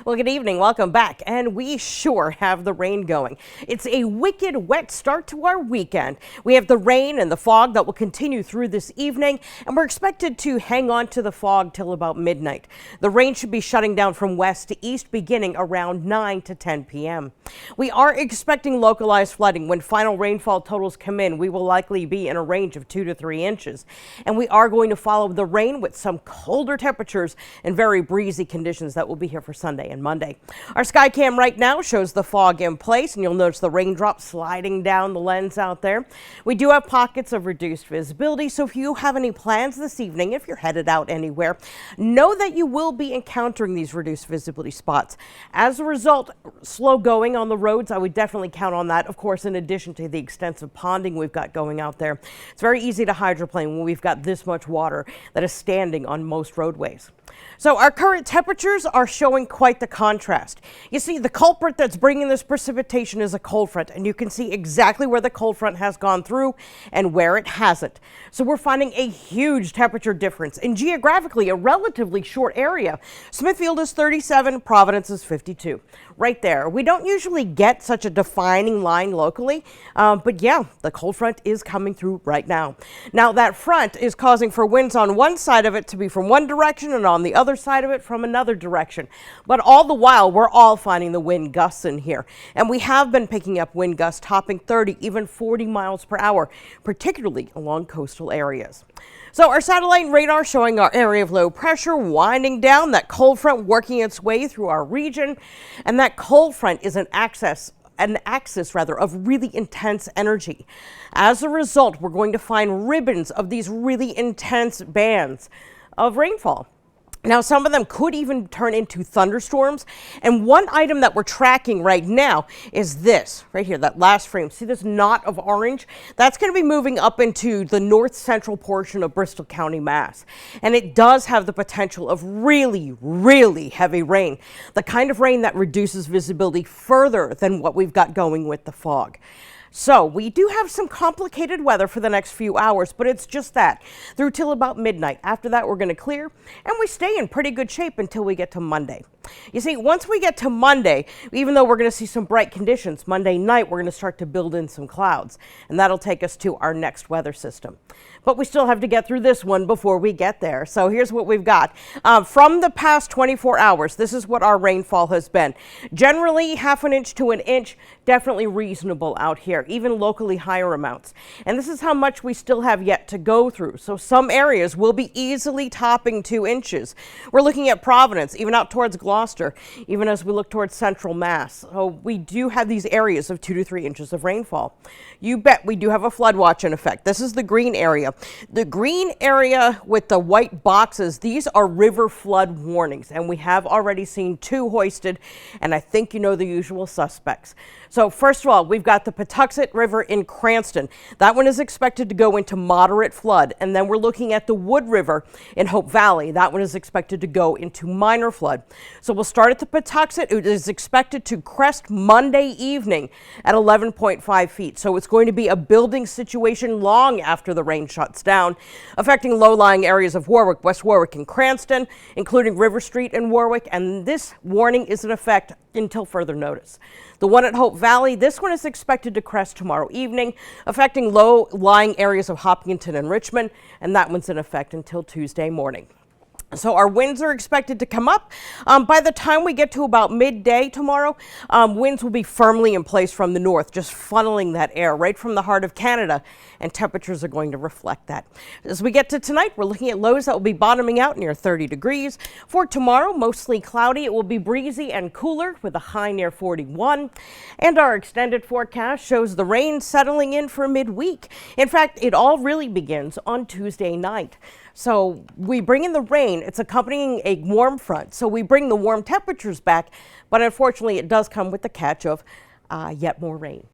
Well, good evening. Welcome back. And we sure have the rain going. It's a wicked wet start to our weekend. We have the rain and the fog that will continue through this evening, and we're expected to hang on to the fog till about midnight. The rain should be shutting down from west to east beginning around 9 to 10 p.m. We are expecting localized flooding. When final rainfall totals come in, we will likely be in a range of 2 to 3 inches. And we are going to follow the rain with some colder temperatures and very breezy conditions that will be here for Sunday and Monday. Our sky cam right now shows the fog in place, and you'll notice the raindrops sliding down the lens out there. We do have pockets of reduced visibility, so if you have any plans this evening, if you're headed out anywhere, know that you will be encountering these reduced visibility spots. As a result, slow going on the roads, I would definitely count on that. Of course, in addition to the extensive ponding we've got going out there, it's very easy to hydroplane when we've got this much water that is standing on most roadways. So our current temperatures are showing quite the contrast. You see, the culprit that's bringing this precipitation is a cold front, and you can see exactly where the cold front has gone through and where it hasn't. So we're finding a huge temperature difference in geographically a relatively short area. Smithfield is 37, Providence is 52. Right there. We don't usually get such a defining line locally, but yeah, the cold front is coming through right now. Now that front is causing for winds on one side of it to be from one direction and on the other side of it from another direction. But all the while, we're all finding the wind gusts in here. And we have been picking up wind gusts topping 30, even 40 miles per hour, particularly along coastal areas. So our satellite radar showing our area of low pressure winding down, that cold front working its way through our region. And that cold front is an axis of really intense energy. As a result, we're going to find ribbons of these really intense bands of rainfall. Now, some of them could even turn into thunderstorms. And one item that we're tracking right now is this right here, that last frame. See this knot of orange? That's going to be moving up into the north central portion of Bristol County, Mass. And it does have the potential of really, really heavy rain, the kind of rain that reduces visibility further than what we've got going with the fog. So we do have some complicated weather for the next few hours, but it's just that through till about midnight. After that, we're going to clear, and we stay in pretty good shape until we get to Monday. You see, once we get to Monday, even though we're going to see some bright conditions, Monday night, we're going to start to build in some clouds, and that'll take us to our next weather system. But we still have to get through this one before we get there. So here's what we've got. From the past 24 hours, this is what our rainfall has been. Generally, ½ an inch to an inch, definitely reasonable out here, even locally higher amounts. And this is how much we still have yet to go through. So some areas will be easily topping 2 inches. We're looking at Providence, even out towards Gloucester, even as we look towards central Mass. So we do have these areas of 2 to 3 inches of rainfall. You bet we do have a flood watch in effect. This is the green area. The green area with the white boxes, these are river flood warnings, and we have already seen 2 hoisted, and I think you know the usual suspects. So first of all, we've got the Patuxent River in Cranston. That one is expected to go into moderate flood, and then we're looking at the Wood River in Hope Valley. That one is expected to go into minor flood. So we'll start at the Patuxent. It is expected to crest Monday evening at 11.5 feet. So it's going to be a building situation long after the rain shuts down, affecting low-lying areas of Warwick, West Warwick, and Cranston, including River Street and Warwick. And this warning is in effect until further notice. The one at Hope Valley, this one is expected to crest tomorrow evening, affecting low-lying areas of Hopkinton and Richmond, and that one's in effect until Tuesday morning. So our winds are expected to come up. By the time we get to about midday tomorrow, winds will be firmly in place from the north, just funneling that air right from the heart of Canada, and temperatures are going to reflect that. As we get to tonight, we're looking at lows that will be bottoming out near 30 degrees. For tomorrow, mostly cloudy. It will be breezy and cooler with a high near 41. And our extended forecast shows the rain settling in for midweek. In fact, it all really begins on Tuesday night. So we bring in the rain. It's accompanying a warm front. So we bring the warm temperatures back, but unfortunately it does come with the catch of yet more rain.